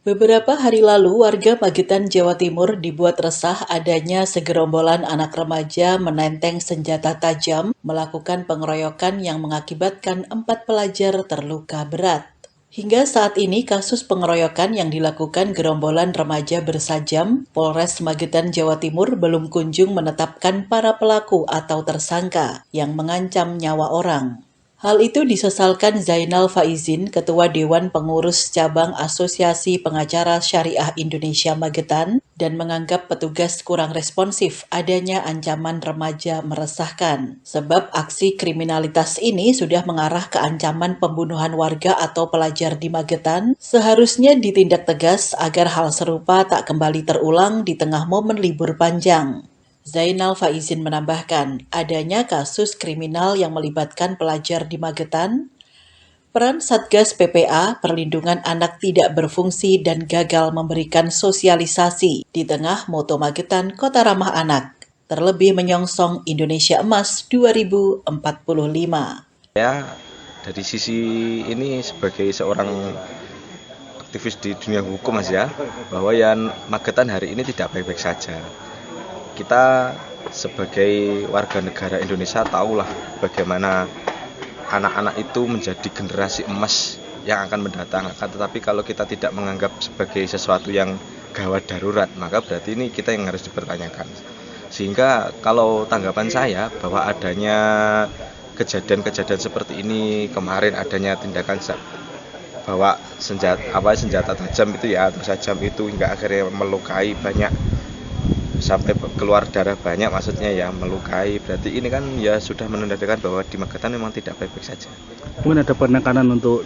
Beberapa hari lalu, warga Magetan, Jawa Timur dibuat resah adanya segerombolan anak remaja menenteng senjata tajam melakukan pengeroyokan yang mengakibatkan 4 pelajar terluka berat. Hingga saat ini kasus pengeroyokan yang dilakukan gerombolan remaja bersajam, Polres Magetan, Jawa Timur belum kunjung menetapkan para pelaku atau tersangka yang mengancam nyawa orang. Hal itu disesalkan Zainal Faizin, Ketua Dewan Pengurus Cabang Asosiasi Pengacara Syariah Indonesia Magetan, dan menganggap petugas kurang responsif adanya ancaman remaja meresahkan. Sebab aksi kriminalitas ini sudah mengarah ke ancaman pembunuhan warga atau pelajar di Magetan, seharusnya ditindak tegas agar hal serupa tak kembali terulang di tengah momen libur panjang. Zainal Faizin menambahkan, adanya kasus kriminal yang melibatkan pelajar di Magetan, peran Satgas PPA Perlindungan Anak tidak berfungsi dan gagal memberikan sosialisasi di tengah moto Magetan Kota Ramah Anak, terlebih menyongsong Indonesia Emas 2045. Ya, dari sisi ini sebagai seorang aktivis di dunia hukum Mas ya, bahwa yang Magetan hari ini tidak baik-baik saja. Kita sebagai warga negara Indonesia tahulah bagaimana anak-anak itu menjadi generasi emas yang akan mendatang. Tetapi kalau kita tidak menganggap sebagai sesuatu yang gawat darurat, maka berarti ini kita yang harus dipertanyakan. Sehingga kalau tanggapan saya bahwa adanya kejadian-kejadian seperti ini, kemarin adanya tindakan bawa senjata tajam itu ya, atau tajam itu hingga akhirnya melukai banyak, sampai keluar darah banyak, maksudnya ya melukai, berarti ini kan ya sudah menandakan bahwa di Magetan memang tidak baik-baik saja. Mungkin ada penekanan untuk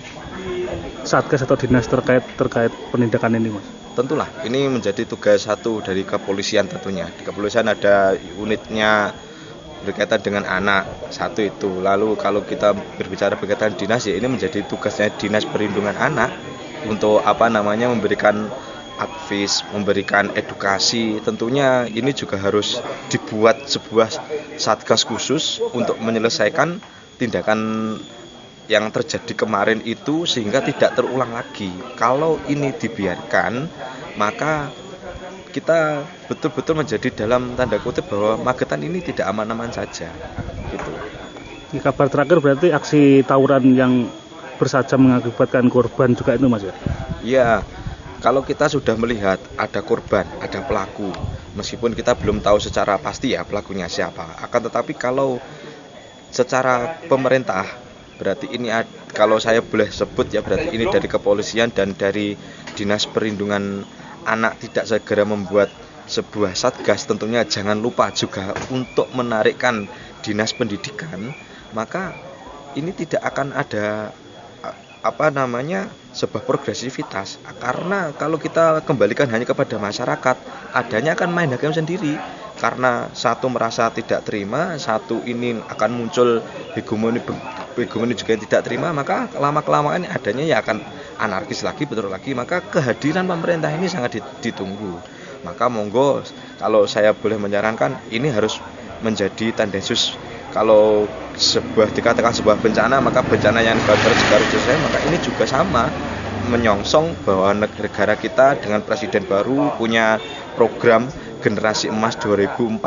Satgas atau dinas terkait penindakan ini, Mas? Tentulah ini menjadi tugas satu dari kepolisian tentunya. Di kepolisian ada unitnya berkaitan dengan anak, satu itu. Lalu kalau kita berbicara berkaitan dinas, ya ini menjadi tugasnya Dinas Perlindungan Anak untuk memberikan advis, memberikan edukasi. Tentunya ini juga harus dibuat sebuah satgas khusus untuk menyelesaikan tindakan yang terjadi kemarin itu sehingga tidak terulang lagi. Kalau ini dibiarkan, maka kita betul-betul menjadi dalam tanda kutip bahwa Magetan ini tidak aman-aman saja. Gitu. Di kabar terakhir berarti aksi tawuran yang bersajam mengakibatkan korban juga itu, Mas ya? Iya. Kalau kita sudah melihat ada korban, ada pelaku, meskipun kita belum tahu secara pasti ya pelakunya siapa, akan tetapi kalau secara pemerintah, berarti ini kalau saya boleh sebut ya, berarti ini dari kepolisian dan dari Dinas Perlindungan Anak tidak segera membuat sebuah satgas, tentunya jangan lupa juga untuk menarikkan Dinas Pendidikan, maka ini tidak akan ada sebuah progresivitas, karena kalau kita kembalikan hanya kepada masyarakat, adanya akan main hakim sendiri, karena satu merasa tidak terima, satu ini akan muncul hegemoni juga yang tidak terima, maka lama-kelamaan adanya ya akan anarkis lagi, betul lagi. Maka kehadiran pemerintah ini sangat ditunggu. Maka monggo, kalau saya boleh menyarankan, ini harus menjadi tendensius. Kalau dikatakan sebuah bencana, maka bencana yang baru selesai, maka ini juga sama, menyongsong bahwa negara kita dengan presiden baru punya program generasi emas 2045,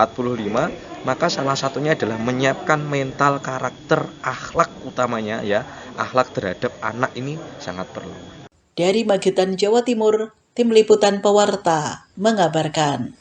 maka salah satunya adalah menyiapkan mental, karakter, akhlak utamanya ya, akhlak terhadap anak ini sangat perlu. Dari Magetan, Jawa Timur, Tim Liputan Pewarta mengabarkan.